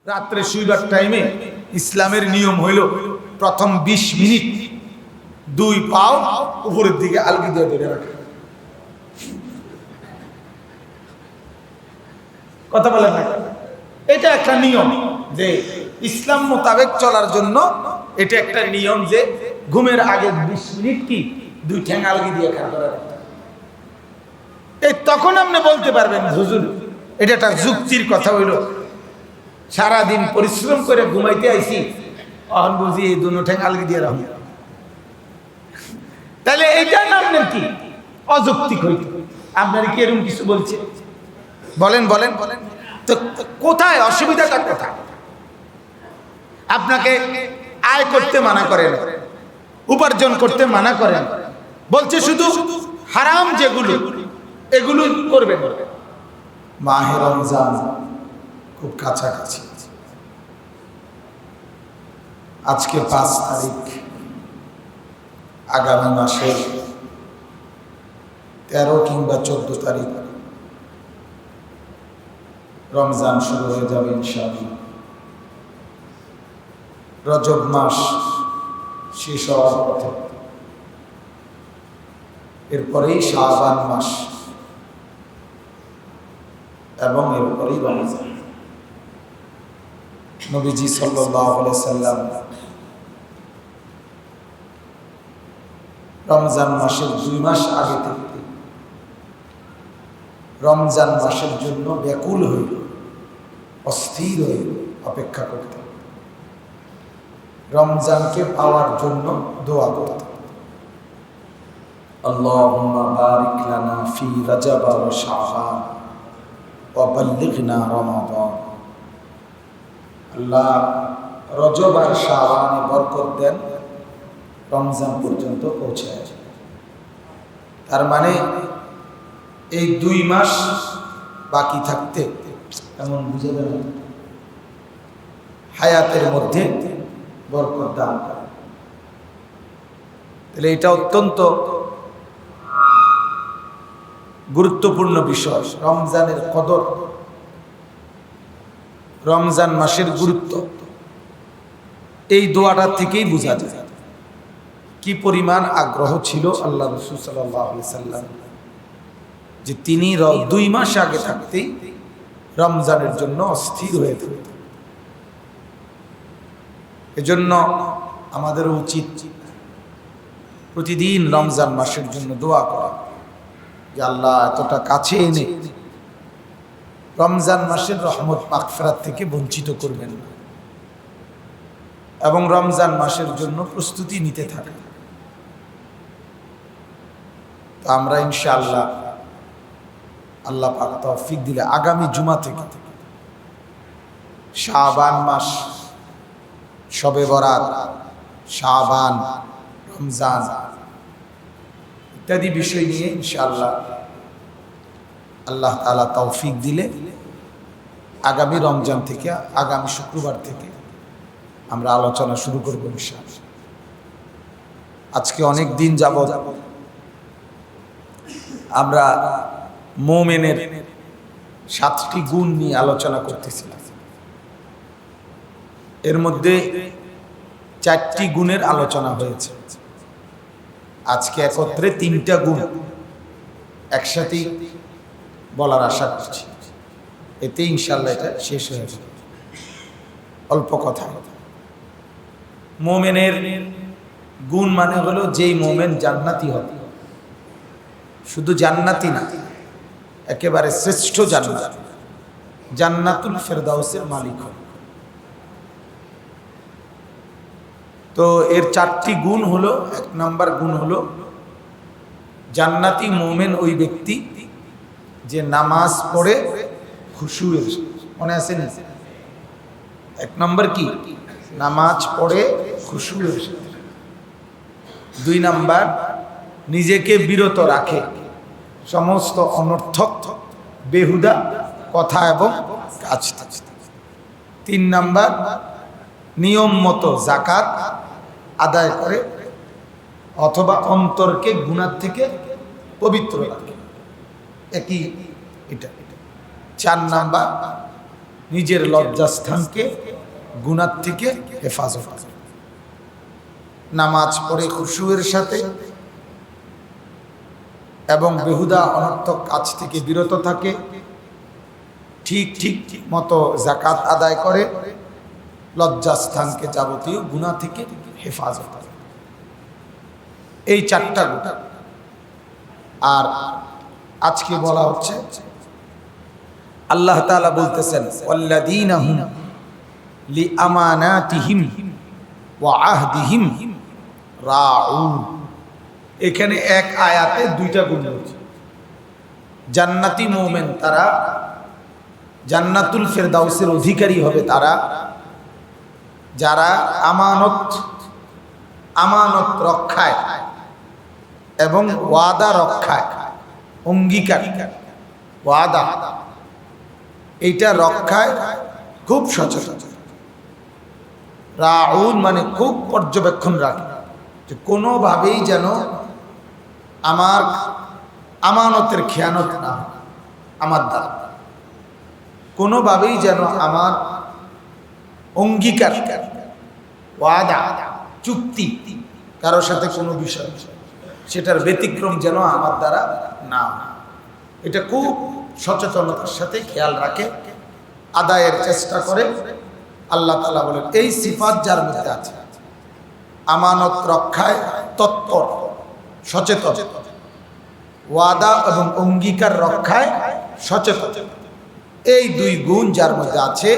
রাত্রে শুইবার টাইমে ইসলামের নিয়ম হইল প্রথম 20 মিনিট দুই পাও উপরের দিকে আলগি দিয়ে ধরে রাখে। কথা বলে না, এটা একটা নিয়ম যে ইসলাম মোতাবেক চলার জন্য এটা একটা নিয়ম যে ঘুমের আগে 20 মিনিট কি দুই ঠ্যাং আলগি দিয়ে খাড়া করে রাখতে। এই তখন আপনি বলতে পারবেন হুজুর এটা একটা যুক্তির কথা হইল, সারাদিন পরিশ্রম করে ঘুমাইতে আইছি অহন বুঝি এই দুনো ঠ্যাং আলগি দিয়ে রাখুন, তাহলে এইটার নাম কি অযৌক্তিক হইত। আপনার কি এরকম কিছু বলছে? বলেন বলেন বলেন তো কোথায় অসুবিধাটা কোথায়? আপনাকে আয় করতে মানা করেন, উপার্জন করতে মানা করেন, বলছে শুধু হারাম যেগুলো এগুলো করবেন। মাহে রমজান খুব কাছাকাছি, আজকে 5 তারিখ, আগামী মাসের 13 কিংবা 14 তারিখ রমজান শুরু হয়ে যাবে ইনশাআল্লাহ। রজব মাস শেষ হওয়ার পথে, এরপরেই শাবান মাস এবং এরপরেই রমজান। নবীজি সাল্লাল্লাহু আলাইহি সাল্লাম রমজান মাসের 2 মাস আগে থেকে রমজান মাসের জন্য ব্যাকুল হইল, অস্থির হইল, অপেক্ষা করতে, রমজানকে পাওয়ার জন্য দোয়া করতে। আল্লাহুম্মা বারিক লানা ফি রজব ওয়া শাবান ওয়া বাল্লিগনা রমাদান। আল্লাহ রজব আর শাবানে বরকত দেন, রমজান পর্যন্ত পৌঁছায়। তার মানে এই 2 মাস বাকি থাকতে এমন বুঝে দেন হায়াতের মধ্যে বরকত দান করে। তাহলে এটা অত্যন্ত গুরুত্বপূর্ণ বিষয়, রমজানের কদর, রমজান মাসের গুরুত্ব এই দোয়াটা থেকেই বোঝা যায় কি পরিমাণ আগ্রহ ছিল আল্লাহ রাসূল সাল্লাল্লাহু আলাইহি সাল্লাম, যে তিনি 2 মাস আগে থাকতেই রমজানের জন্য অস্থির হয়ে থাকতেন। এজন্য আমাদের উচিত প্রতিদিন রমজান মাসের জন্য দোয়া করা, যে আল্লাহ এতটা কাছে এনে রমজান মাসের রহমত মাগফিরাত থেকে বঞ্চিত করবেন না, এবং রমজান মাসের জন্য প্রস্তুতি নিতে থাকে। তো আমরা ইনশাআল্লাহ আল্লাহ পাক তৌফিক দিলে আগামী জুমা থেকে শাবান মাস, শবে বরাত, শাবান, রমজান ইত্যাদি বিষয় নিয়ে ইনশাআল্লাহ আল্লাহ তাআলা তৌফিক দিলে আগামী রমজান থেকে, আগামী শুক্রবার থেকে আমরা আলোচনা শুরু করব ইনশাআল্লাহ। আজকে অনেক দিন যাবত আমরা মুমিনের 7টি গুণ নিয়ে আলোচনা করতেছিলাম। এর মধ্যে 4টি গুণের আলোচনা হয়েছে। আজকে একত্রে 3টা গুণ একসাথে বলার আশা করছি, এতে ইনশাআল্লাহ এটা শেষ হয়ে যাবে। অল্প কথা, মুমিনের গুণ মানে হলো যেই মুমিন জান্নাতি হবে, শুধু জান্নাতি না, একেবারে শ্রেষ্ঠ জান্নাত, জান্নাতুল ফেরদাউসের মালিক হবে। তো এর 4টি গুণ হলো, 1 নম্বর গুণ হলো জান্নাতি মুমিন ওই ব্যক্তি যে নামাজ পড়ে খুশুয়ের, মনে আছে না? 1 নম্বর কি? নামাজ পড়ে খুশুয়ের। 2 নম্বর নিজেকে বিরত রাখে সমস্ত অনর্থক বেহুদা কথা এবং কাজ থেকে। 3 নম্বর নিয়ম মতো জাকাত আদায় করে অথবা অন্তরকে গুনাহ থেকে পবিত্র রাখে, একই এটা। 4 নম্বর নিজের লজ্জাস্থানকে গুনাহ থেকে হেফাজত করে। নামাজ পড়ে খুশুয়ের সাথে এবং বেহুদা অনর্থক কাজ থেকে বিরত থাকে, ঠিক ঠিক মতো যাকাত আদায় করে, লজ্জাস্থানকে যাবতীয় গুনাহ থেকে হেফাজত করে। এই চারটা গুণ। আর আজকে বলা হচ্ছে আল্লাহ তাআলা বলতেছেন ওয়াল্লাযীনা হুম লিআমানাতিহিম ওয়া আহদিহিম রাউন। এখানে এক আয়াতে দুইটা গুণ রয়েছে। জান্নাতি মুমিন তারা, জান্নাতুল ফেরদাউসের অধিকারী হবে তারা যারা আমানত রক্ষায় এবং ওয়াদা রক্ষায়, অঙ্গীকার ওয়াদা এইটা রক্ষায় খুব সচেতন। রাউন মানে খুব পর্যবেক্ষণ রাখে যে কোনোভাবেই যেন আমার আমানতের খেয়ানত না হয়, আমার দ্বারা কোনোভাবেই যেন আমার অঙ্গীকার ওয়াদা চুক্তি কারোর সাথে কোনো বিষয় সেটার ব্যতিক্রম যেন আমার দ্বারা না হয়। এটা খুব সচেতনতার সাথে খেয়াল রাখে, আদায়ের চেষ্টা করে। আল্লাহ তাআলা বলেন এই সিফাত যার মধ্যে আছে, আমানত রক্ষায় তৎপর, সচেতন, ওয়াদা এবং অঙ্গীকার রক্ষায় সচেতন, এই দুই গুণ যার মধ্যে আছে,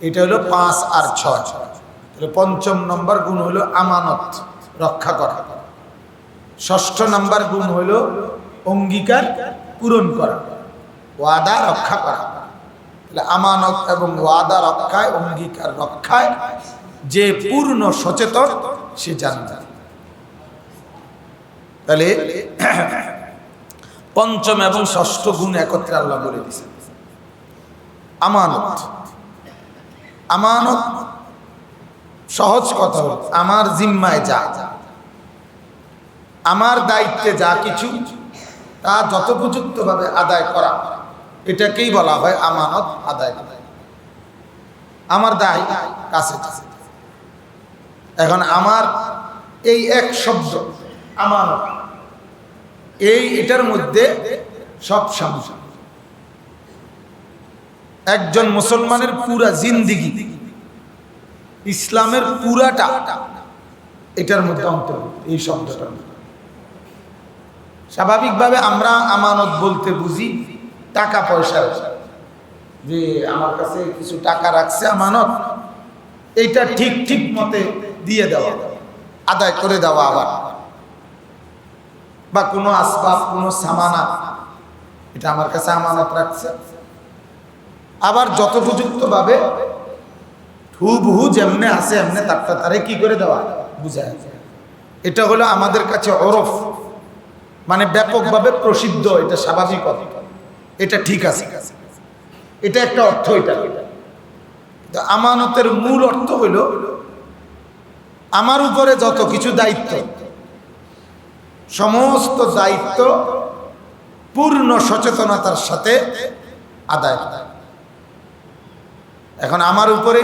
এটা হলো 5 আর 6। তাহলে পঞ্চম নম্বর গুণ হলো আমানত রক্ষা করা, ষষ্ঠ নম্বর গুণ হলো অঙ্গীকার পূরণ করা, ওয়াদা রক্ষা করা। তাহলে আমানত এবং ওয়াদা রক্ষায়, অঙ্গীকার রক্ষায় যে পূর্ণ সচেতন সে জান্নাত। তাহলে পঞ্চম এবং ষষ্ঠ গুণ একত্রে আল্লাহ বলে দিয়েছেন। আমানত, আমানত সহজ কথা হল আমার জিম্মায় যা, আমার দায়িত্বে যা কিছু তা যথোপযুক্তভাবে আদায় করা, এটাকেই বলা হয় আমানত আদায় করা। আমার দায় কাছে। এখন আমার এই এক শব্দ আমানত, এটার মধ্যে সব সমস্যা। একজন মুসলমানের পুরা জিন্দিগি, ইসলামের পুরাটা এটার মধ্যে অন্তর্ভুক্ত, এই শব্দটার মধ্যে। স্বাভাবিকভাবে আমরা আমানত বলতে বুঝি টাকা পয়সা, যে আমার কাছে কিছু টাকা রাখছে আমানত, এইটা ঠিক ঠিক মতে দিয়ে দেওয়া, আদায় করে দেওয়া। আবার বা কোনো আসবাব, কোনো সামানা, এটা আমার কাছে আমানত রাখছে, আবার যথোপযুক্তভাবে হুবহু যেমনে আছে এমনে তারে কি করে দেওয়া, বুঝায়। এটা হলো আমাদের কাছে ওরফ, মানে ব্যাপকভাবে প্রসিদ্ধ, এটা স্বাভাবিক কথা, এটা ঠিক আছে, এটা একটা অর্থ। এটা আমানতের মূল অর্থ হইল আমার উপরে যত কিছু দায়িত্ব, সমস্ত দায়িত্ব পূর্ণ সচেতনতার সাথে আদায়। এখন আমার উপরে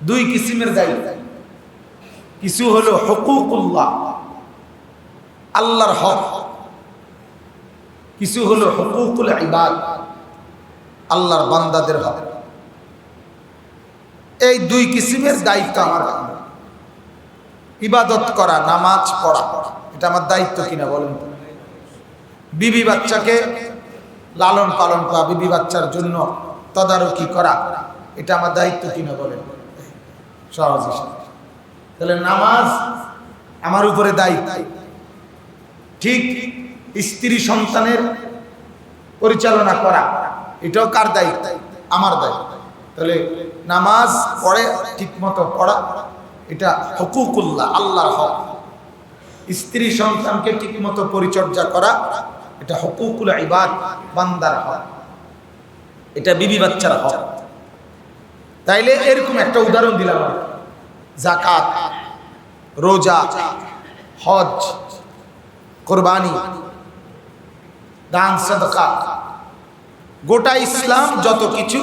দুই কিসিমের দায়িত্ব, কিছু হলো হুকুকুল্লাহ, আল্লাহর হক, কিছু হলো হুকুকুল ইবাদ, আল্লাহর বান্দাদের হক। এই দুই কিসিমের দায়িত্ব আমার। ইবাদত করা, নামাজ পড়া, এটা আমার দায়িত্ব কিনা বলেন? বিবি বাচ্চাকে লালন পালন করা, বিবি বাচ্চার জন্য তদারকি করা, এটা আমার দায়িত্ব কিনা বলেন? সহজ। তাহলে নামাজ আমার উপরে দায়িত্ব, ঠিক স্ত্রী সন্তানের পরিচালনা করা, এটাও কার দায়িত্ব? আমার দায়িত্ব। তাহলে নামাজ পড়ে ঠিক মতো পড়া, এটা হুকুকুল্লাহ, আল্লাহর হক। স্ত্রী সন্তানকে ঠিক মতো পরিচর্যা করা, এটা হুকুকুল ইবাদ, বান্দার হক, এটা বিবি বাচ্চার হক। তাইলে এরকম একটা উদাহরণ দিলাম, যাকাত, রোজা, হজ, কোরবানি, দান, সাদকা, গোটা ইসলাম যত কিছু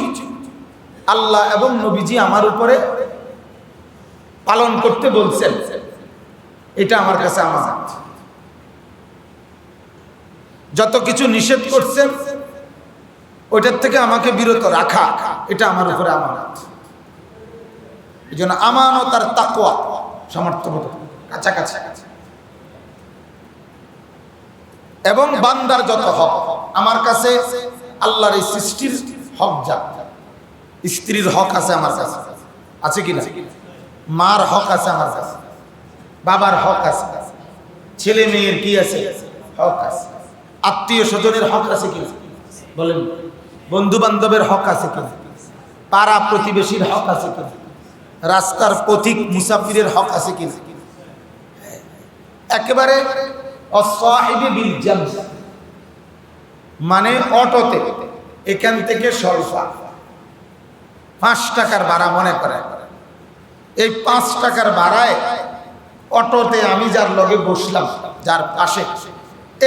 আল্লাহ এবং নবীজি আমার উপরে পালন করতে বলছেন, এটা আমার কাছে আমানত। যত কিছু নিষেধ করছেন ওইটার থেকে আমাকে বিরত রাখা, এটা আমার উপরে আমানত। এই জন্য আমানত আর তাকওয়া সমর্থবোধ কাছাকাছি। এবং বান্দার যত হক আমার কাছে, আল্লাহর এই সৃষ্টির হক, যা স্ত্রীর হক আছে আমার কাছে, আছে কিনা? মার হক আছে আমার কাছে, বাবার হক আছে, ছেলে মেয়ের কি আছে? হক আছে। আত্মীয় স্বজনের হক আছে কিনা বলেন? বন্ধু বান্ধবের হক আছে কিনা? পাড়া প্রতিবেশীর হক আছে কিনা? রাস্তার পথিক মুসাফিরের হক আছে কিনা? একেবারে অসাহিবি বিল জামস, মানে অটোতে এখান থেকে সলফা 5 টাকার ভাড়া মনে করে, এই 5 টাকার ভাড়ায় অটোতে আমি যার লগে বসলাম, যার পাশে,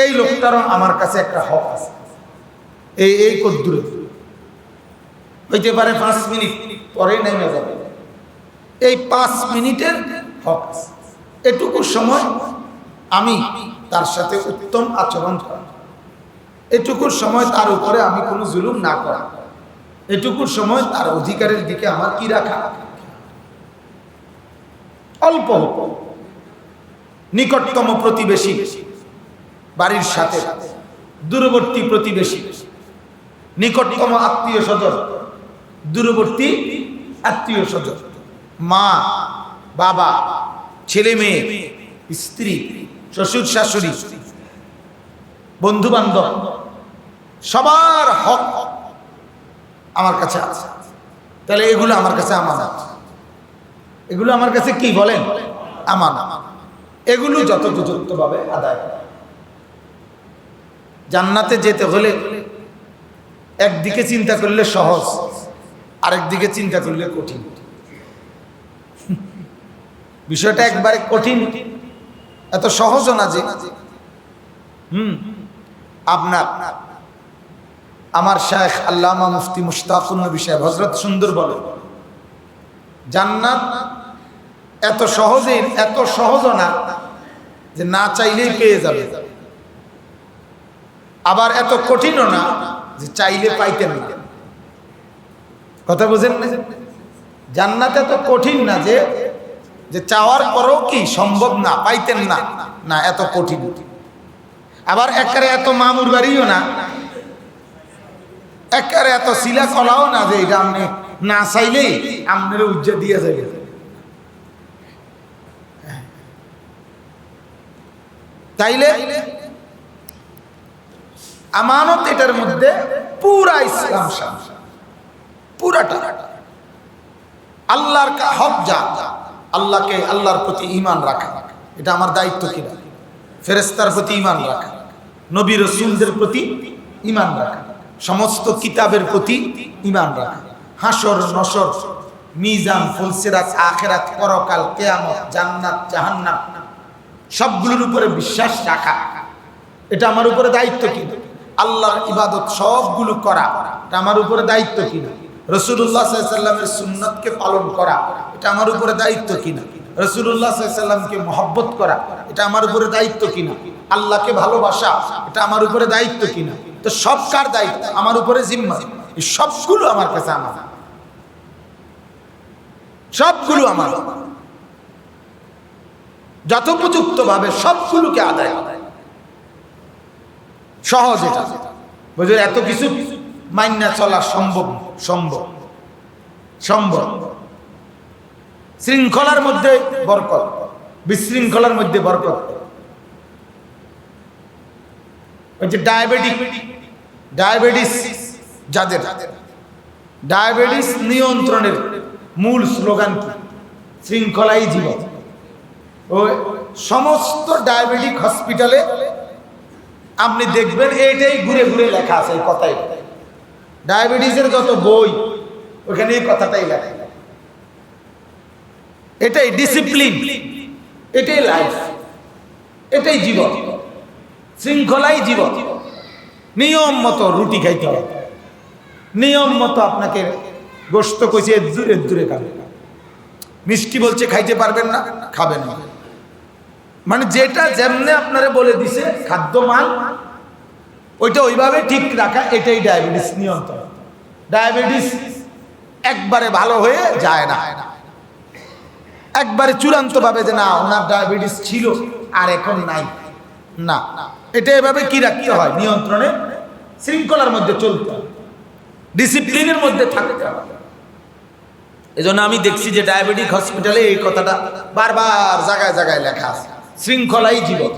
এই লোকটারও আমার কাছে একটা হক আছে। এই কদ্দুরে হইতে পারে 5 মিনিট পরে নেমে যাবে, এই 5 মিনিটের হক আছে। এটুকু সময় আমি তার সাথে উত্তম আচরণ করা, এটুকুর সময় তার উপরে আমি কোনো জুলুম না করা, এটুকুর সময় তার অধিকারের দিকে আমার কি রাখা, অল্প নিকটতম প্রতিবেশী, বাড়ির সাথে দূরবর্তী প্রতিবেশী, নিকটতম আত্মীয় স্বজন, দূরবর্তী আত্মীয় স্বজন, মা বাবা, ছেলে মেয়ে, স্ত্রী, শ্বশুর শাশুড়ি, বন্ধু বান্ধব, সবার হক আমার কাছে আছে। তাহলে এগুলো আমার কাছে আমানত। এগুলো আমার কাছে কি বলেন? আমানত। এগুলো যথোপযুক্তভাবে আদায় করা। জান্নাতে যেতে হলে একদিকে চিন্তা করলে সহজ, আরেকদিকে চিন্তা করলে কঠিন। বিষয়টা একবারে কঠিন, এত সহজও না যে। আপনার আমার শায়েখ আল্লামা মুফতি মুশতাকুন নবী সাহেব হযরত সুন্দর বলে, জান্নাত এত সহজে, এত সহজও না যে না চাইলেই পেয়ে যাবে, আবার এত কঠিনও না যে চাইলে পাইতেন না। কথা বুঝেন না? জান্নাত এত কঠিন না যে চাওয়ার পরেও কি সম্ভব না, পাইতেন না, না এত কঠিন। আবার একেবারে এত মামুর বাড়িও না, একেবারে এত শিলা কলাও না যে এটা আপনি না চাইলেই আপনার উজ্জা দিয়ে যাবে। তাইলে আমানত এটার মধ্যে পুরা ইসলাম শামিল, পুরাটা। আল্লাহর হক যা, আল্লাহকে, আল্লাহর প্রতি ঈমান রাখা, এটা আমার দায়িত্ব কিনা? ফেরেশতার প্রতি ঈমান রাখা, নবী রাসূলদের প্রতি ঈমান রাখা, সমস্ত কিতাবের প্রতি ঈমান রাখা, হাসর নসর, মিজান, ফুলসিরাত, আখিরাত, পরকাল, কিয়ামত, জান্নাত, জাহান্নাম, সবগুলোর উপরে বিশ্বাস রাখা, এটা আমার উপরে দায়িত্ব কিনা? আল্লাহর ইবাদত সবগুলো করা, এটা আমার উপরে দায়িত্ব কিনা? রাসূলুল্লাহ সাল্লাল্লাহু আলাইহি ওয়াসাল্লামের সুন্নাতকে পালন করা, এটা আমার উপরে দায়িত্ব কিনা? রাসূলুল্লাহ সাল্লাল্লাহু আলাইহি ওয়াসাল্লামকে মহব্বত করা, এটা আমার উপরে দায়িত্ব কিনা? আল্লাহকে ভালোবাসা, এটা আমার উপরে দায়িত্ব কিনা? তো সব কার দায়িত্ব? আমার উপরে জিম্মা। এই সবগুলো আমার কাছে আমার, সবগুলো আমার, যথোপযুক্তভাবে সবগুলোকে আদায় সহজ। এটা বুঝলেন? এত কিছু মাইনা চলা সম্ভব, সম্ভব, সম্ভব। শৃঙ্খলার মধ্যে বরকত, বিশৃঙ্খলার মধ্যে বরকত। ওই যে ডায়াবেটিস যাদের, ডায়াবেটিস নিয়ন্ত্রণের মূল স্লোগান কি? শৃঙ্খলাই জীবন। ওই সমস্ত ডায়াবেটিক হসপিটালে আপনি দেখবেন এইটাই ঘুরে ঘুরে লেখা আছে, এই কথাই। ডায়াবেটিসের যত বই ওখানে এই কথাটাই লেখা। এটাই ডিসিপ্লিন, এটাই লাইফ, এটাই জীবন। শৃঙ্খলাই জীবন। নিয়ম মতো রুটি খাইতে হবে, নিয়ম মতো আপনাকে গোশত কইছে এর দূরে খাবেন, মিষ্টি বলছে খাইতে পারবেন না, খাবেন না। মানে যেটা যেমনে আপনারে বলে দিছে খাদ্য মান, ওইটা ওইভাবে ঠিক রাখা, এটাই ডায়াবেটিস নিয়ন্ত্রণ। ডায়াবেটিস একবারে ভালো হয়ে যায় না, একবারে চূড়ান্ত ভাবে যে না ওনার ডায়াবেটিস ছিল আর এখন নাই, না। এটা এভাবে কি রাখতে হয়, নিয়ন্ত্রণে শৃঙ্খলার মধ্যে চলতে হয়, ডিসিপ্লিনের মধ্যে থাকতে হবে। এজন্য আমি দেখছি যে ডায়াবেটিক হসপিটালে এই কথাটা বারবার জায়গায় জায়গায় লেখা আছে, শৃঙ্খলাই জীবন।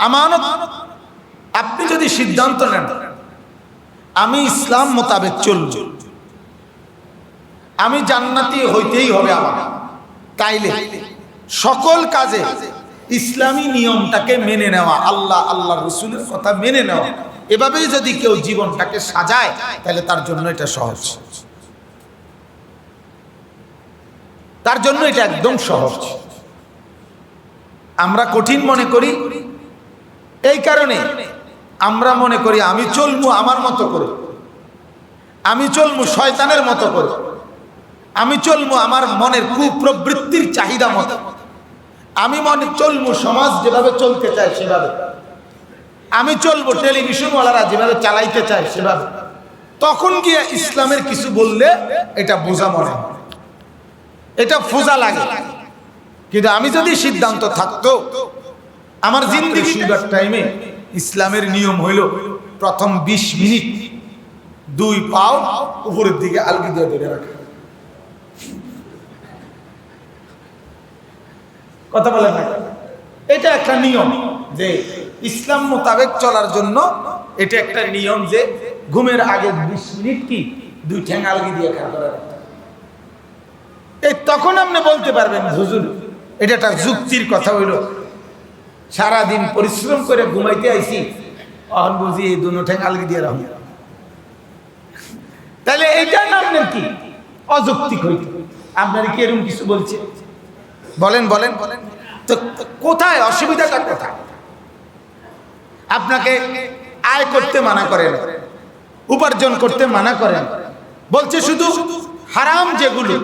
আমানত, আপনি যদি সিদ্ধান্ত নেন আমি ইসলাম মোতাবেক চলব, আমি জান্নাতি হইতেই হবে আমার, তাইলে সকল কাজে ইসলামী নিয়মটাকে মেনে নেওয়া, আল্লাহ রসুলের কথা মেনে নেওয়া, এভাবেই যদি কেউ জীবনটাকে সাজায় তাহলে তার জন্য এটা সহজ, তার জন্য এটা একদম সহজ। আমরা কঠিন মনে করি, এই কারণে আমরা মনে করি আমি চলবো আমার মতো করে, আমি চলবো শয়তানের মতো করে, আমি চলবো আমার মনের কুপ্রবৃত্তির চাহিদা মতো, আমি মনে চলবো সমাজ যেভাবে চলতে চায় সেভাবে, আমি চলবো টেলিভিশনওয়ালারা যেভাবে চালাইতে চায় সেভাবে। তখন গিয়ে ইসলামের কিছু বললে এটা বোঝা মনে হয়, এটা ফোজা লাগে। কিন্তু আমি যদি সিদ্ধান্ত থাকতো আমার জিন্দেগি শুরুর টাইমে ইসলামের নিয়ম হইল প্রথম 20 মিনিট 2 পাও উপরের দিকে আলগি দিয়ে ধরে রাখা, কথা বলে না, এটা একটা নিয়ম যে ইসলাম মোতাবেক চলার জন্য এটা একটা নিয়ম যে ঘুমের আগে 20 মিনিট কি 2 ঠ্যাং আলগি দিয়ে খাওয়া করা। এই তখন আপনি বলতে পারবেন হুজুর এটা একটা যুক্তির কথা হইল, সারাদিন পরিশ্রম করে ঘুমাইতে আইছি, অহন বুঝি এই 2 ঠ্যাং আলগি দিয়ে রাখুন, তাহলে এইটা নাম কি অযৌক্তিক হইত। আপনার কি এরকম কিছু বলছে? বলেন বলেন বলেন তো কোথায় অসুবিধাটা কোথায়? আপনাকে আয় করতে মানা করেন, উপার্জন করতে মানা করেন, বলছে শুধু হারাম যেগুলো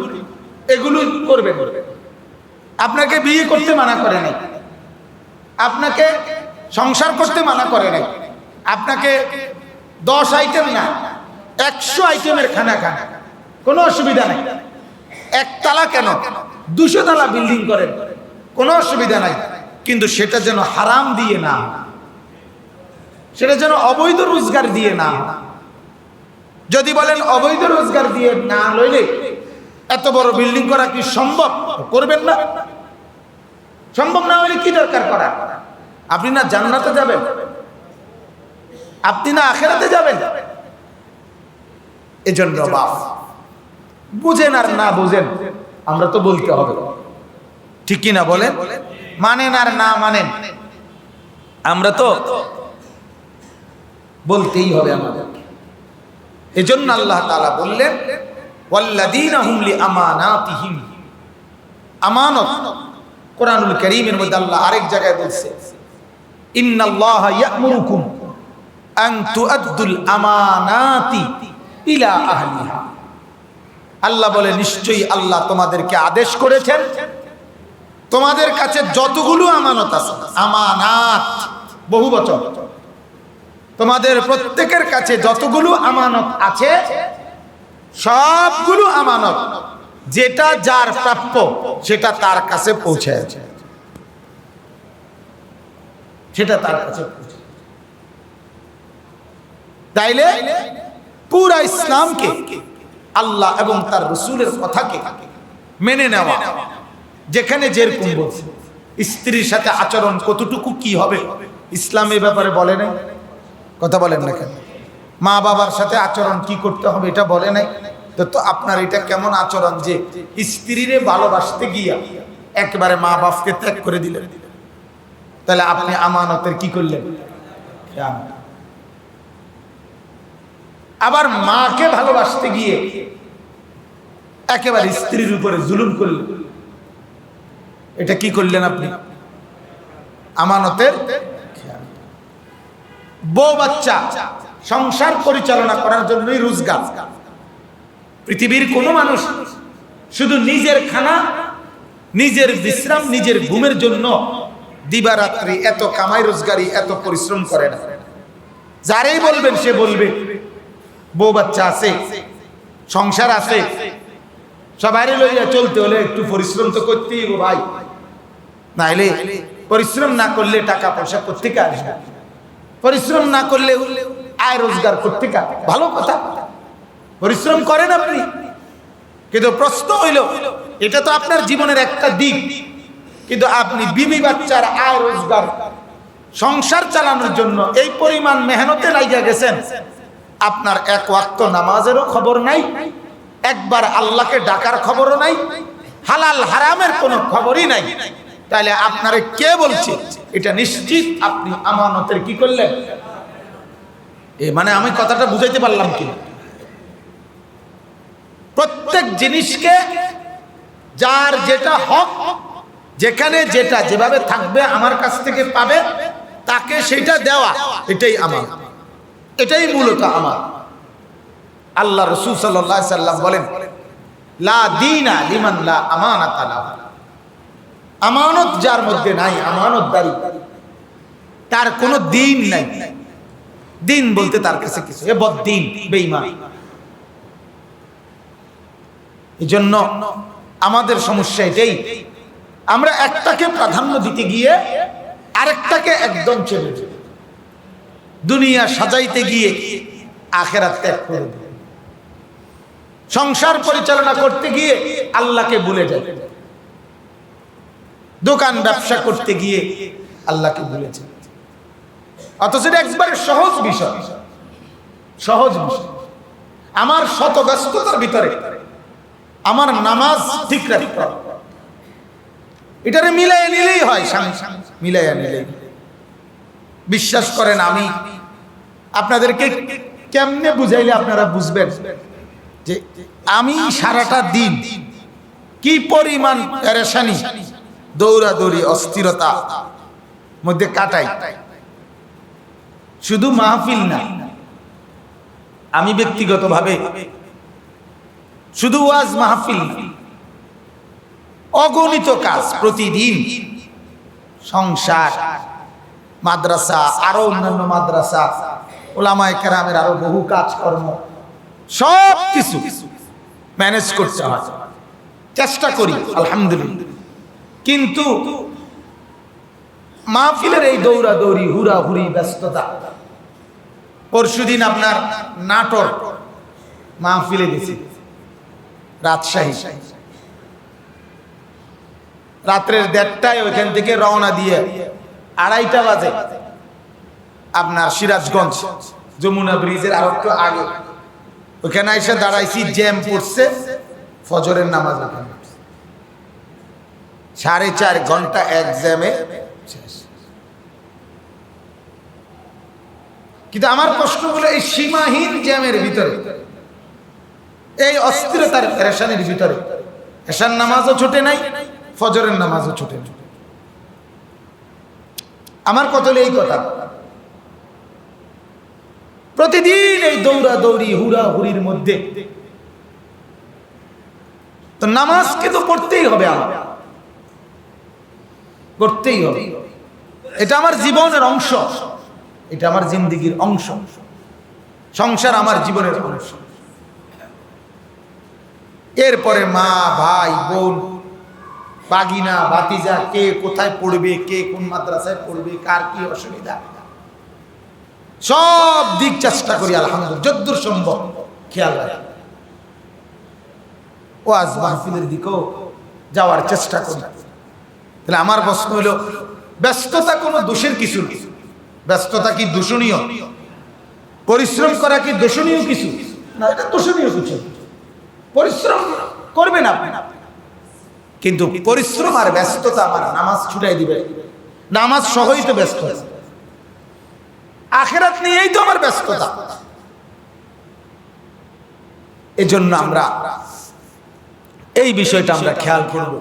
এগুলো করবে। আপনাকে বিয়ে করতে মানা করে নাই, আপনাকে সংসার করতে মানা করে নাই, আপনাকে 10 আইটেম না 100 আইটেমের খানা খান, কোনো অসুবিধা নাই। 1 তালা কেন 200 তালা বিল্ডিং করেন, কোনো অসুবিধা নাই, কিন্তু সেটা যেন হারাম দিয়ে না, সেটা যেন অবৈধ রোজগার দিয়ে না। যদি বলেন অবৈধ রোজগার দিয়ে না লইলে এত বড় বিল্ডিং করা কি সম্ভব? করবেন না, সম্ভব না হলে কি দরকার করা? আপনি না জান্নাতে যাবেন, আপনি না আখিরাতে যাবেন। এজন্য বাপ বুঝেন আর না বুঝেন আমরা তো বলতে হবে, ঠিক কি না বলেন? মানেন আর না মানেন আমরা তো বলতেই হবে আমাদের। এজন্য আল্লাহ তাআলা বললেন ওয়াল্লাযীনা হুম লিআমানাতিহিম, আমানত। কোরআনুল কারীমের মধ্যে আল্লাহ আরেক জায়গায় বলছে ইন্নাল্লাহা ইয়া'মুরুকুম আন তুআদ্দুল আমানাতি ইলা আহলিহা। আল্লাহ বলে নিশ্চয়ই আল্লাহ তোমাদেরকে আদেশ করেছেন তোমাদের কাছে যতগুলো আমানত আছে, আমানাত বহুবচন, তোমাদের প্রত্যেকের কাছে যতগুলো আমানত আছে সবগুলো আমানত যেটা যার প্রাপ্য সেটা তার কাছে পৌঁছেছে, সেটা তার কাছে পৌঁছে। তাইলে পুরা ইসলামকে আল্লাহ এবং তার রাসূলের কথাকে মেনে নেওয়া, যেখানে যেরকম বলছে স্ত্রীর সাথে আচরণ কতটুকু কি হবে ইসলাম এই ব্যাপারে বলে নাই, কথা বলেন না কেন? মা বাবার সাথে আচরণ কি করতে হবে এটা বলে নাই। তো আপনার এটা কেমন আচরণ যে স্ত্রীরে ভালোবাসতে গিয়া একেবারে মা বাপকে ত্যাগ করে দিলেন? তাহলে আপনি আমানতের কি করলেন? আবার মাকে ভালোবাসতে গিয়ে একেবারে স্ত্রীর উপরে জুলুম করলেন, এটা কি করলেন আপনি? আমানতের। বউ বাচ্চা সংসার পরিচালনা করার জন্যই রোজগার। পৃথিবীর কোনো মানুষ শুধু নিজের খানা, নিজের বিশ্রাম, নিজের ঘুমের জন্য দিবারাত্রি এত কামাই রোজগারি, এত পরিশ্রম করে না। যারাই বলবেন সে বলবে বউ বাচ্চা আছে, সংসার আছে, সবাই লইয়া চলতে হলে একটু পরিশ্রম তো করতেই হবে ভাই, নাইলে পরিশ্রম না করলে টাকা পয়সা কোত্থেকে আসবে, পরিশ্রম না করলে আয় রোজগার কোত্থেকে। ভালো কথা, পরিশ্রম করেন আপনি, কিন্তু প্রশ্ন হইল এটা তো আপনার জীবনের একটা দিক, কিন্তু আপনি বিবি বাচ্চার আয় রোজগার সংসার চালানোর জন্য এই পরিমাণ মেহনতে লাগিয়া গেছেন, আপনার এক ওয়াক্ত নামাজেরও খবর নাই, একবার আল্লাহকে ডাকার খবরও নাই, হালাল হারামের কোনো খবরই নাই, তাহলে আপনারে কে বলছে এটা নিশ্চিত আপনি আমানতের কি করলেন? মানে আমি কথাটা বুঝাইতে পারলাম কি? প্রত্যেক জিনিসকে যার যেটা হক, যেখানে যেটা যেভাবে থাকবে আমার কাছ থেকে পাবে, তাকে সেটা দেওয়া, এটাই আমার, এটাই মূলত আমার। আল্লাহ রাসূল সাল্লাল্লাহু আলাইহি সাল্লাম বলেন, লা দীনা লিমান লা আমানাতা লাহু। আমানত যার মধ্যে নাই, আমানতদারি, তার কোনো দিন নাই। দিন বলতে তার কাছে কিছু, এ বদ্দিন, বেঈমান। এজন্য আমাদের সমস্যা এটাই, আমরা একটাকে প্রাধান্য দিতে গিয়ে আরেকটাকে একদম ছেড়ে দিই, দুনিয়া সাজাইতে গিয়ে আখিরাত ত্যাগ করে দিই, সংসার পরিচালনা করতে গিয়ে আল্লাহকে ভুলে যাই, দোকান ব্যবসা করতে গিয়ে আল্লাহকে ভুলে যাই। অথচ এটা একবারে সহজ বিষয়, সহজ বিষয়। আমার শত ব্যস্ততার ভিতরে আমার নামাজ ঠিক রাখতে হবে, এটারে মিলাইয়া নিলেই হয়, মিলাইয়া নিলেই। বিশ্বাস করেন, আমি আপনাদেরকে কেমনে বুঝাইলে আপনারা বুঝবেন যে আমি সারাটা দিন কি পরিমাণ পেরেশানি, দৌড়াদৌড়ি, অস্থিরতা মধ্যে কাটাই। শুধু মাহফিল না, আমি ব্যক্তিগতভাবে শুধু ওয়াজ মাহফিল না, অগণিত কাজ প্রতিদিন, সংসার, মাদ্রাসা, আরো অন্যান্য মাদ্রাসা, ওলামায়ে কেরামের আরো বহু কাজকর্ম, সব কিছু ম্যানেজ করতে হয়, চেষ্টা করি আলহামদুলিল্লাহ। কিন্তু মাহফিলের এই দৌড়াদৌড়ি, হুড়াহুড়ি, ব্যস্ততা। পরশুদিন আপনার নাটোর মাহফিলে গেছি, রাজশাহী, রাত্রের 1:30টায় ওইখান থেকে রওনা দিয়ে 2:30টা বাজে আপনার সিরাজগঞ্জ যমুনা ব্রিজের আরো একটু আগে ওখানে এসে দাঁড়াইছি, জ্যাম পড়ছে, ফজরের নামাজ ওখানে 4.5 ঘন্টা এক জ্যামে শেষ। কিন্তু আমার প্রশ্ন হলো, এই সীমাহীন জ্যামের ভিতরে, এই অস্থিরতার পেরেশানির ভিতরে এশার নামাজও ছুটে নাই, ফজরের নামাজও ছুটে নাই। আমার কথা হলো এই কথা, প্রতিদিন এই দৌড়াদৌড়ি, হুড়াহুড়ির মধ্যে তো নামাজকে তো পড়তেই হবে, আমার করতেই হবে। এটা আমার জীবনের অংশ, এটা আমার জিন্দেগির অংশ, সংসার আমার জীবনের অংশ। এরপরে মা, ভাই, বোন, বাগিনা, ভাতিজা, কে কোথায় পড়বে, কে কোন মাদ্রাসায় পড়বে, কার কি অসুবিধা, সব দিক চেষ্টা করি আলহামদুলিল্লাহ, যদ্দূর সম্ভব খেয়াল রাখি। ওয়াজ মাহফিলের দিকেও যাওয়ার চেষ্টা করি। তাহলে আমার প্রশ্ন হলো, ব্যস্ততা কোনো দোষের কিছু নেই, ব্যস্ততা কি দূষণীয়? পরিশ্রম করা কি দূষণীয় কিছু না? এটা দূষণীয় কিছু, পরিশ্রম করবেন আপনি, কিন্তু পরিশ্রম আর ব্যস্ততা আমার নামাজ ছুটাই দিবে, নামাজ সহই তো ব্যস্ত, আখিরাত নিয়েই তো আমার ব্যস্ততা। এজন্য আমরা এই বিষয়টা আমরা খেয়াল করব।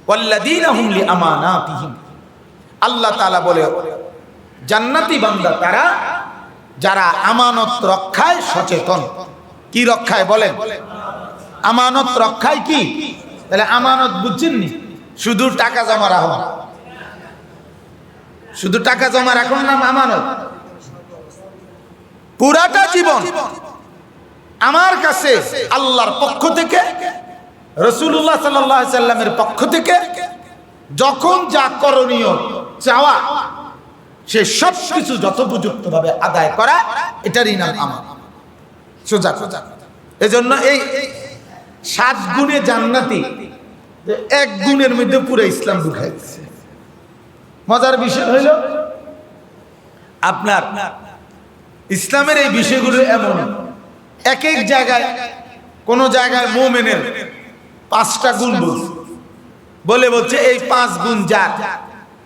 ওয়াল্লাযীনা হুম লিআমানাতিহিম, আল্লাহ তাআলা বলে জান্নাতি বান্দা তারা যারা আমানত রক্ষায় সচেতন। কি রক্ষায় বলেন? আমানত রক্ষায় কি? তাহলে আমানত বুঝছেননি? শুধু টাকা জমা রাখো, শুধু টাকা জমা রাখুন নাম আমানত। পুরাটা জীবন আমার কাছে আল্লাহর পক্ষ থেকে, রাসূলুল্লাহ সাল্লাল্লাহু আলাইহি সাল্লামের পক্ষ থেকে যখন যা করণীয় চাওয়া, সে সব কিছু যথোপযুক্ত ভাবে আদায় করা, এটারই নাম আমানত। সোজা সোজা। এজন্য এই 7 গুণে জান্নাতি, এক গুণের মধ্যে পুরো ইসলাম ঢুকাই দিচ্ছে। মজার বিষয় হইল আপনার ইসলামের এই বিষয়গুলো এমন, এক এক জায়গায়, কোন জায়গায় মুমিনের 5টা গুণ বলছে এই 5 গুণ যার,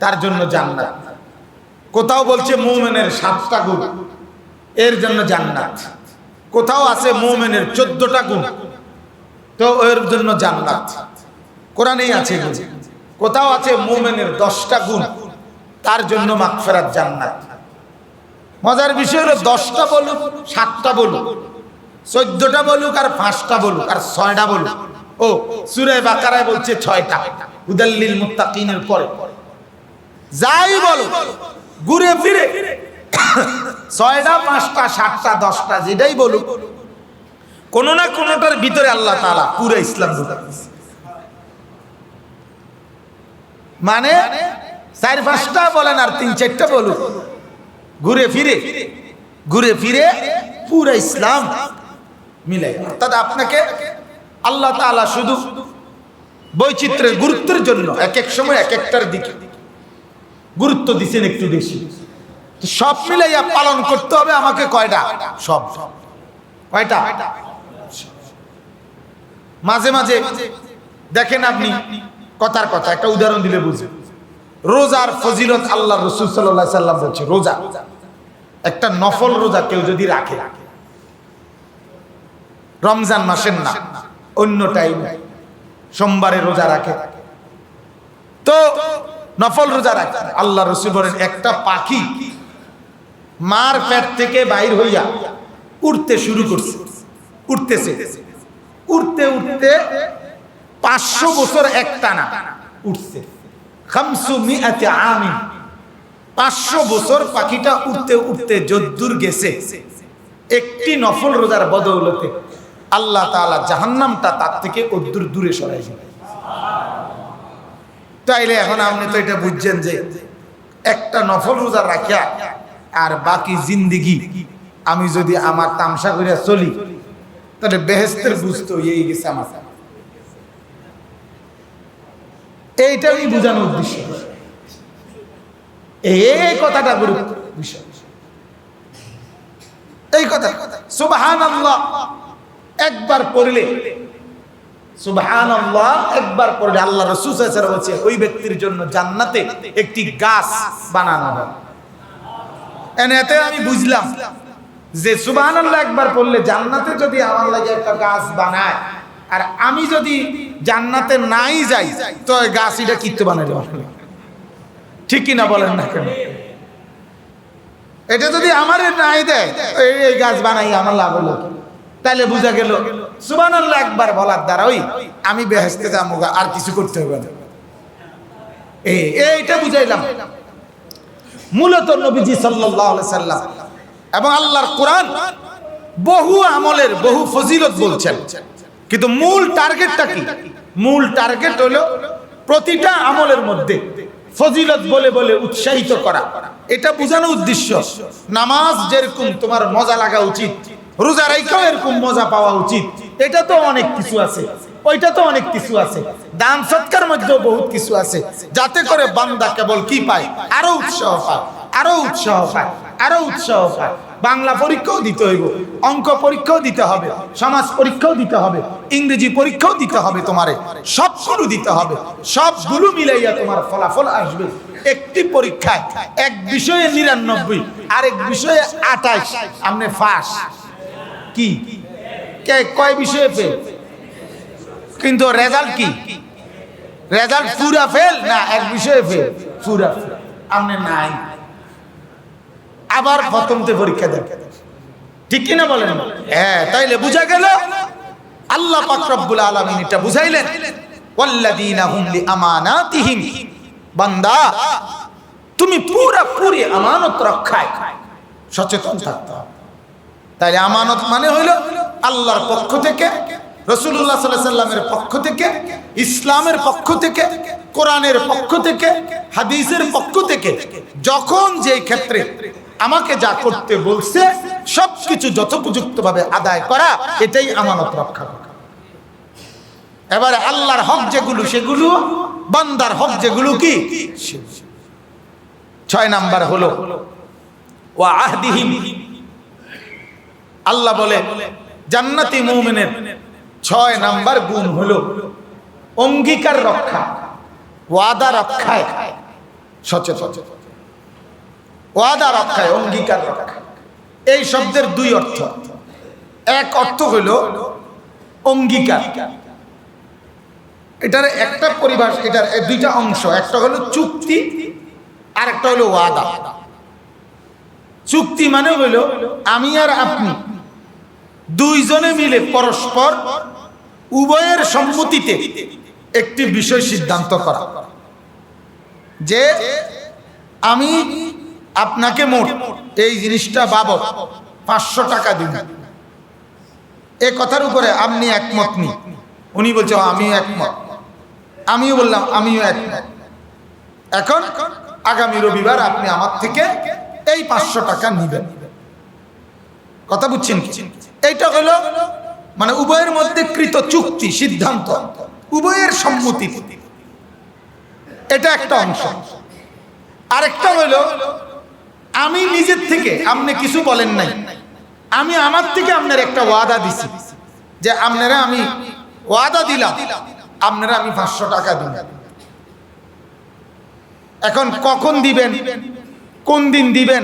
তার জন্য জান্নাত। কোথাও বলছে মুমিনের 7টা গুণ, এর জন্য জান্নাত। কোথাও আছে মুমিনের 14টা গুণ, তো এর জন্য জান্নাত। কোরআনেই আছে। কোথাও আছে মুমিনের 10টা গুণ, তার জন্য মাগফিরাত, জান্নাত। মজার বিষয় হলো 10টা বলুক, 7টা বলুক, 14টা বলুক, আর 5টা বলুক, আর 6টা বলুক, ও সূরা বাকারায় বলছে 6টা, হুদাল্লিল মুত্তাকিনের পরে যাই বলো, ঘুরে ফিরে 6টা, 5টা, 7টা, 10টা যেটাই বলুক, কোন না কোনটার ভিতরে আল্লাহ তাআলা পুরো ইসলাম ঢুকাই দিয়েছে। মানে 4-5টা বলেন আর 3-4টা বলুক, ঘুরে ফিরে পুরো ইসলাম মিলাই। অর্থাৎ আপনাকে আল্লাহ তাআলা শুধু বৈচিত্র্যের গুরুত্বের জন্য এক এক সময় এক একটার দিকে গুরুত্ব দিচ্ছেন একটু বেশি। তো সব মিলাইয়া পালন করতে হবে আমাকে কয়টা? সব। কয়টা? মাঝে মাঝে দেখেন আপনি, কথার কথা একটা উদাহরণ দিলে বুঝবেন। রোজার ফজিলত আল্লাহ রাসূল সাল্লাল্লাহু আলাইহি সাল্লাম বলছে, রোজা একটা নফল রোজা কেউ যদি রাখে, রমজান মাসের না, অন্য টাইমে সোমবারে রোজা রাখে, তো নফল রোজা রাখে, আল্লাহ রাসূল বলেন একটা পাখি মার পেট থেকে বাইর হইয়া উড়তে শুরু করছে, উড়তে 500 বছর একটানা উঠছে। 500 আমিন, 500 বছর পাখিটা উঠতে যদ্দূর গেছে, একটি নফল রোজার বদৌলতে আল্লাহ তাআলা জাহান্নামটা তার থেকে অদ্দূর দূরে সরাই দিলেন। তাইলে এখন আপনি তো এটা বুঝছেন যে একটা নফল রোজা রাখিয়া আর বাকি জিন্দেগি আমি যদি আমার তামসা করিয়া চলি, তাহলে বেহেশতের বুঝতে এই গেছে আমার। এইটাই বোঝানোর উদ্দেশ্য, এই কথাটা গুরুত্ব বিষয়। এই কথা সুবহানাল্লাহ একবার পড়লে, সুবহানাল্লাহ একবার পড়লে আল্লাহ রাসূল সাল্লাল্লাহু আলাইহি ওয়াসাল্লাম বলেছে ওই ব্যক্তির জন্য জান্নাতে একটি গাছ বানানো হবে। এতে আমি বুঝলাম যে সুবহানাল্লাহ একবার পড়লে জান্নাতে যদি আমার লাগে একটা গাছ বানায়, আর আমি যদি জান্নাতে নাই যাই, তো ওই গাছ এটা কিত্তে বানাই দেওয়া, ঠিক কিনা বলেন না কেন? এটা যদি আমার নাই দেয়, এই গাছ বানাই আমার লাভ হলো, তাহলে বুঝা গেল সুবহানাল্লাহ একবার বলার দ্বারা ওই আমি বেহেশতে যাবো, আর কিছু করতে হবে না। এইটা বুঝাইলাম। মূলত নবীজি সাল্লাল্লাহু আলাইহি সাল্লাম এবং আল্লাহর কোরআন বহু আমলের বহু ফজিলত বলছেন, কিন্তু মূল টার্গেটটা কি? মূল টার্গেট হলো প্রতিটা আমলের মধ্যে ফজিলত বলে বলে উৎসাহিত করা, এটা বোঝানো উদ্দেশ্য। নামাজ যেরকম তোমার মজা লাগা উচিত, রোজা রাইখাও এরকম মজা পাওয়া উচিত, এটা তো অনেক কিছু আছে, ওইটা তো অনেক কিছু আছে, দান সৎকার মধ্যেও বহুত কিছু আছে, যাতে করে বান্দা কেবল কি পায়? আরো উৎসাহ পায়, আরো উৎসাহ পায়, আরো উৎসাহ পায়। বাংলা পরীক্ষাও দিতে হইব, অঙ্ক পরীক্ষাও দিতে হবে, সমাজ পরীক্ষাও দিতে হবে, ইংরেজি পরীক্ষাও দিতে হবে, তোমারে সবগুলো দিতে হবে। সবগুলো মিলাইয়া তোমার ফলাফল আসবে। একটি পরীক্ষায় এক বিষয়ে 99, আরেক বিষয়ে 28, আপনি ফাঁস কি কয় বিষয়ে ফেল, কিন্তু রেজাল্ট কি? রেজাল্ট পুরা ফেল না এক বিষয়ে ফেল? পুরা ফেল। আপনি নাই আবার প্রথমতে পরীক্ষা দেন, ঠিক কিনা বলেন? হ্যাঁ, তাইলে বুঝা গেল আল্লাহ পাক রব্বুল আলামিন এটা বুঝাইলেন, ওয়াল্লাযীনা হুম লিআমানাতিহিম, বান্দা তুমি পুরোপুরি আমানত রক্ষায় সচেতন থাকতে হবে। তাইলে আমানত মানে হইল আল্লাহর পক্ষ থেকে, রাসূলুল্লাহ সাল্লাল্লাহু আলাইহি সাল্লামের পক্ষ থেকে, ইসলামের পক্ষ থেকে, কোরআনের পক্ষ থেকে, হাদিসের পক্ষ থেকে যখন যে ক্ষেত্রে আমাকে যা করতে বলছে সবকিছু যথোপযুক্তভাবে আদায় করা, এটাই আমানত রক্ষা করা। এবারে আল্লাহর হক যেগুলো সেগুলো, বান্দার হক যেগুলো কি, 6 নাম্বার হলো ওয়া আহদিহিম। আল্লাহ বলে জান্নাতি মুমিনের 6 নাম্বার গুণ হলো অঙ্গীকার রক্ষা, ওয়াদা রক্ষায় সচেতন। ওয়াদা রক্ষায়, অঙ্গীকার রক্ষা, এই শব্দের 2 অর্থ। এক অর্থ হলো অঙ্গীকার, এটার একটা পরিভাষ, এটার 2টা অংশ, একটা হলো চুক্তি আর একটা হলো ওয়াদা। চুক্তি মানে হলো আমি আর আপনি দুইজনে মিলে পরস্পর উভয়ের সম্মতিতে একটি বিষয় সিদ্ধান্ত করা, যে আমি আপনাকে মোট এই জিনিসটা বাবদ 500 টাকা দিব। এই কথার উপরে আপনি একমত নি, উনি বলছে আমিও একমত, আমিও বললাম আমিও একমত। এখন আগামী রবিবার আপনি আমার থেকে এই 500 টাকা নিবেন। কথা বুঝছেন কি? এইটা হলো মানে উভয়ের মধ্যে কৃত চুক্তি, সিদ্ধান্ত, উভয়ের সম্মতি, এটা একটা অংশ। আরেকটা হলো আমি নিজের থেকে, আপনি কিছু বলেন নাই, আমি আমার থেকে আপনার একটা ওয়াদা দিছি, যে আপনারা আমি ওয়াদা দিলাম আপনারা আমি 500 টাকা দিন। এখন কখন দিবেন, কোন দিন দিবেন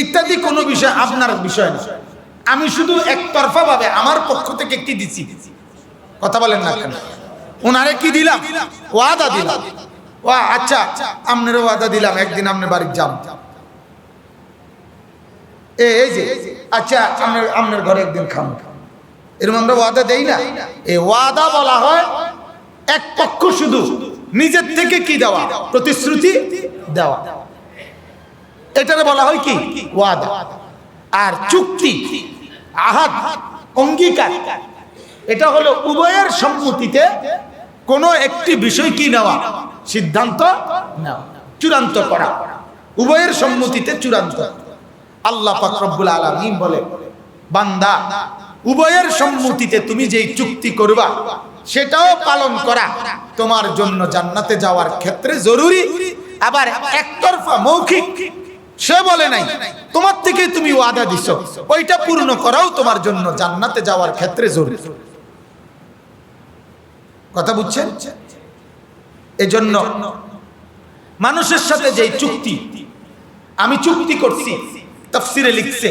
ইত্যাদি কোনো বিষয় আপনার বিষয় না, আমি শুধু একতরফা ভাবে আমার পক্ষ থেকে কি দিছি। কথা বলেন না কেন? ওনারে কি দিলাম? ওয়াদা দিলাম। ও আচ্ছা, আপনারও ওয়াদা দিলাম একদিন আপনার বাড়ি যাম, এই যে আচ্ছা আপনার ঘরে একদিন খাম, এরকম আমরা ওয়াদা দেই না। এই ওয়াদা বলা হয় এক পক্ষ শুধু নিজের থেকে কি দেওয়া, প্রতিশ্রুতি দেওয়া, এটারে বলা হয় কি ওয়াদা। আর চুক্তি, আহাদ, অঙ্গীকার, এটা হলো উভয়ের সম্মতিতে কোনো একটি বিষয় কি নেওয়া, সিদ্ধান্ত নেওয়া, চূড়ান্ত করা, উভয়ের সম্মতিতে চূড়ান্ত। আল্লাহ পাক রব্বুল আলামিন বলে বান্দা উভয়ের সম্মতিতে তুমি যেই চুক্তি করবা সেটাও পালন করা তোমার জন্য জান্নাতে যাওয়ার ক্ষেত্রে জরুরি। আবার একতরফা মৌখিক, সে বলে নাই, তোমার থেকে তুমি ওয়াদা দিছো, ওইটা পূর্ণ করাও তোমার জন্য জান্নাতে যাওয়ার ক্ষেত্রে জরুরি। কথা বুঝছেন? এজন্য মানুষের সাথে যেই চুক্তি, আমি চুক্তি করছি, তাফসিরে লিখছে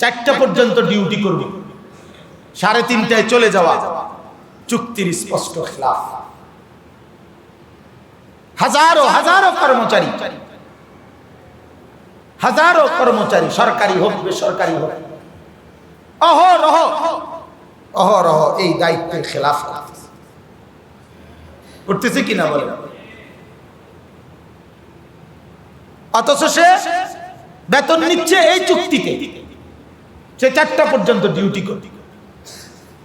4টা পর্যন্ত ডিউটি করবে, 3:30টায় চলে যাওয়া চুক্তির স্পষ্ট খেলাফ। হাজারো হাজারো কর্মচারী, হাজারো কর্মচারী, সরকারি হোক বেসরকারি হোক, অহরহ অহরহ এই দায়িত্বের খেলাফ করতেছে কিনা বলে। অথচ সে বেতন নিচ্ছে এই চুক্তিতে, সে 4টা পর্যন্ত ডিউটি করবে,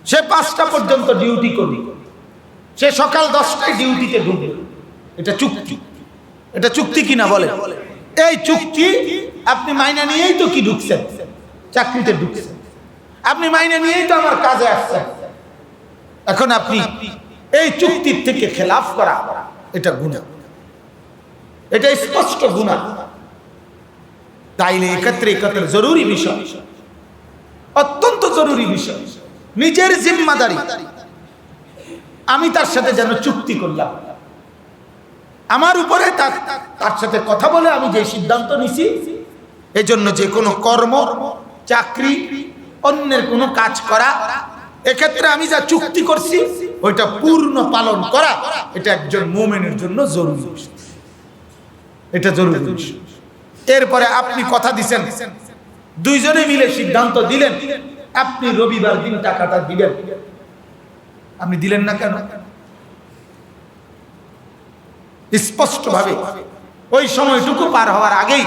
সে 5টা পর্যন্ত ডিউটি করবে, সে সকাল 10টায় ডিউটিতে ঢুকবে। এটা চুক্তি, এটা চুক্তি কিনা বলে। এই চুক্তি আপনি মাইনা নিয়েই তো কি ঢুকছেন, চাকরিতে ঢুকছেন, আপনি মাইনা নিয়েই তো আমার কাজে আসছেন। এখন আপনি এই চুক্তির থেকে খেলাফ করা, এটা গুনাহ, এটা স্পষ্ট গুনাহ। তাইলে এক্ষেত্রে জরুরি বিষয়, অত্যন্ত জরুরি বিষয়, নিজের জিম্মাদারি। আমি তার সাথে যেন চুক্তি করলাম, আমার উপরে তার সাথে কথা বলে আমি যে সিদ্ধান্ত নিছি, এজন্য যে কোনো কর্ম, চাকরি, অন্যের কোনো কাজ করা, এক্ষেত্রে আমি যা চুক্তি করছি ওইটা পূর্ণ পালন করা, এটা একজন মুমিনের জন্য জরুরি বিষয়, এটা জরুরি বিষয়। এরপরে আপনি কথা দিছেন, দুইজনে মিলে সিদ্ধান্ত দিলেন আপনি রবিবার দিন টাকাটা দিবেন, আপনি দিলেন না কেন? স্পষ্টভাবে ওই সময়টুকু পার হওয়ার আগেই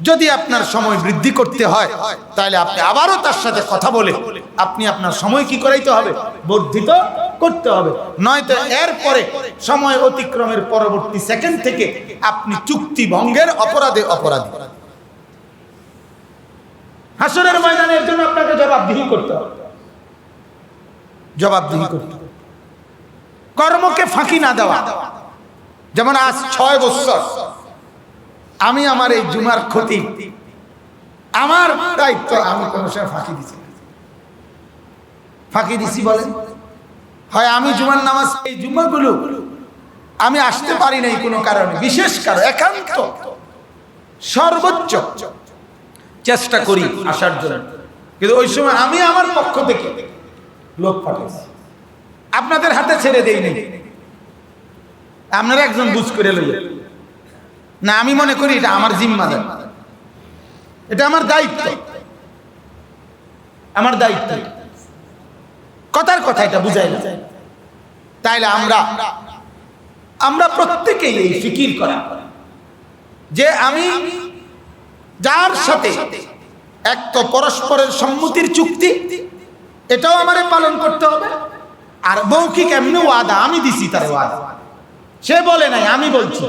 যদি আপনার সময় বৃদ্ধি করতে হয় তাহলে আপনি আবারও তার সাথে কথা বলে আপনি আপনার সময় কি করাইতে হবে, বর্ধিত করতে হবে। নয়তো এরপরে সময় অতিক্রমের পরবর্তী সেকেন্ড থেকে আপনি চুক্তি ভঙ্গের অপরাধে অপরাধী। হাসরের ময়দানের জন্য আপনাকে জবাবদিহি করতে হবে, জবাবদিহি করতে হবে। কর্মকে ফাঁকি না দেওয়া। যেমন আজ 6 বছর আমি আমার এই জুমার খতিব, আমার দায়িত্ব, আমি কোন সময় ফাঁকি দিছি? ফাঁকি দিছি বলেন? হয় আমি জুমার নামাজ, এই জুমাগুলো আমি আসতে পারি নাই কোনো কারণে, বিশেষ কারণ, একান্ত সর্বোচ্চ চেষ্টা করি আসার জন্য, কিন্তু ওই সময় আমি আমার পক্ষ থেকে লোক পাঠাইছি, আপনাদের হাতে ছেড়ে দেই নাই। আপনারা একজন বুঝ করে লইলেন না, আমি মনে করি এটা আমার জিম্মাদার, এটা আমার দায়িত্ব, আমার দায়িত্ব। কথার কথা এটা বুঝাই না। তাইলে আমরা প্রত্যেকেই এই ফিকির করা যে আমি যার সাথে এক তো পরস্পরের সম্মতির চুক্তি, এটাও আমারে পালন করতে হবে, আর মৌখিক এমনি ওয়াদা, আমি দিছি তার ওয়াদা, সে বলে নাই আমি বলছি,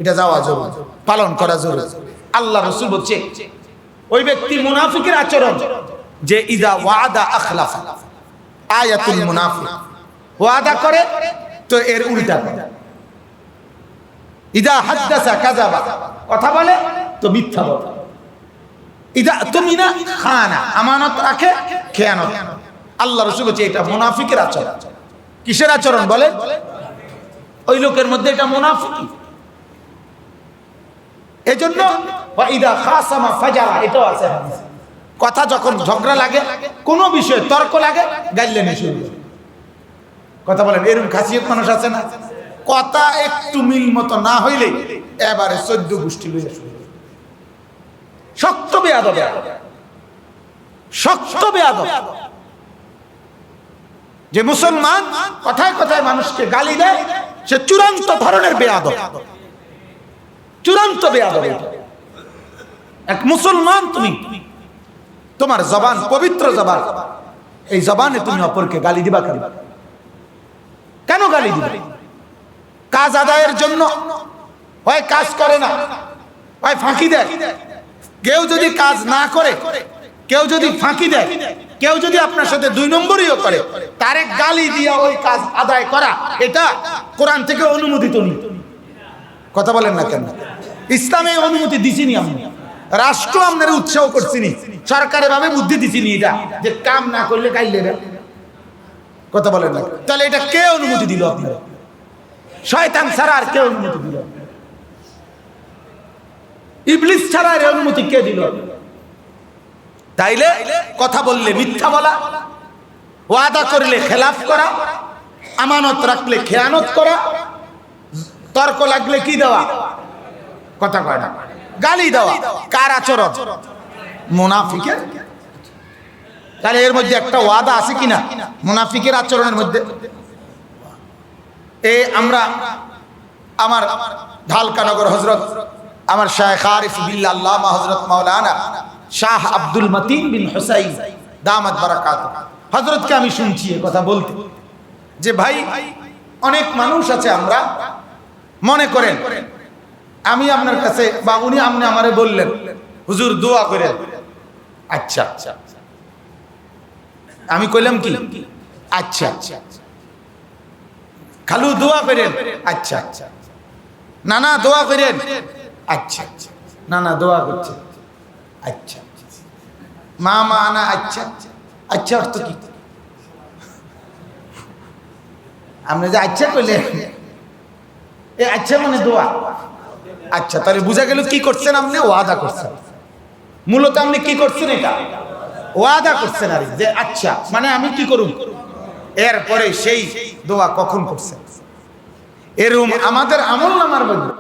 এটা যাওয়া জরুরি, পালন করা জরুরি। আল্লাহ রাসূল বলছে ওই ব্যক্তি মুনাফিকের আচরণ যে ইযা ওয়াদা আখলাফা, আয়াতুল মুনাফিক, ওয়াদা করে তো এর উল্টা করে, ইযা হাদাসা কাযাবা, কথা বলে তো মিথ্যা বলে, ইযা তুমিনা খানা, আমানত রাখে খেয়ানত। আল্লাহ রাসূল বলছে এটা মুনাফিকের আচরণ। কিসের আচরণ বলে? ওই লোকের মধ্যে এটা মুনাফিকি। এজন্য ওয়াইদা খাসামা ফাজারা, এটাও আছে হাদিসে, কথা যখন ঝগড়া লাগে, কোনো বিষয়ে তর্ক লাগে, গাইলে নেই শুরু। কথা বলেন, এরকম খাসিয়ত মানুষ আছে না? কথা একটু মিল মতো না হইলে এবারে 14 গোষ্ঠী লইয়া শুরু, শক্ত বেয়াদব, শক্ত বেয়াদব। যে মুসলমান কথায় কথায় মানুষকে গালি দেয়, সে চূড়ান্ত ধরনের বেয়াদব, চূড়ান্ত বেয়াদব। এক মুসলমান, তুমি তোমার জবান পবিত্র জবান, এই জবানে তুমি অপরকে গালি দিবা কেন? কেন গালি দিবা? কাজ আদায়ের জন্য হয় কাজ করে না, হয় ফাঁকি দেয়। কেউ যদি কাজ না করে, কেউ যদি ফাঁকি দেয়, কেউ যদি আপনার সাথে 2 নম্বরইও করে, তারে গালি দিয়া ওই কাজ আদায় করা, এটা কোরআন থেকে অনুমোদিত নেই। কথা বলেন না কেন? ইসলামে অনুমতি দিছিনি, আমি রাষ্ট্র আপনারা উৎসাহ করছিনি, সরকারের ভাবে বুদ্ধি দিছিনি এটা যে কাম না করলে গাইলে না। কথা বলেন না, তাহলে এটা কে অনুমতি দিল? আপনারা শয়তান ছাড়া আর কে অনুমতি দিল? ইবলিস ছাড়া এর অনুমতি কে দিল? তাইলে কথা বললে মিথ্যা বলা, ওয়াদা করলে খেলাফ করা, আমানত রাখলে খেয়ানত করা, তর্ক লাগলে কি দেওয়া, কথা কয় না, গালি দেওয়া, কার আচরণ? মুনাফিকের। তাহলে এর মধ্যে একটা ওয়াদা আছে কিনা মুনাফিকের আচরণের মধ্যে? আমরা আমার ঢালকানগর হযরত আমার শায়েখ আরিফ বিল্লাহ আল্লামা হযরত মাওলানা শাহ আব্দুল মতিন বিন হুসাইন দামাত বারাকাত, হযরতকে আমি শুনছি এই কথা বলতে যে ভাই, অনেক মানুষ আছে, আমরা মনে করেন আমি আপনার কাছে বা উনি আপনি আমারে বললেন হুজুর দোয়া করেন, আচ্ছা আচ্ছা, আমি কইলাম কি আচ্ছা আচ্ছা, খালু দোয়া করেন, আচ্ছা আচ্ছা, নানা দোয়া করেন, আচ্ছা আচ্ছা, নানা দোয়া করছে, আচ্ছা, মা মা আনা, আচ্ছা আচ্ছা, অর্থ কি? আপনি যে আচ্ছা কইলেন, এ আচ্ছা মানে দোয়া। আচ্ছা, তাহলে বুঝা গেল কি করছেন আপনি? ওয়াদা করছেন। মূলত আপনি কি করছেন? এটা ওয়াদা করছেন। আর যে আচ্ছা মানে আমি কি করুন, এরপরে সেই দোয়া কখন করছেন? এরকম আমাদের আমল নামার মধ্যে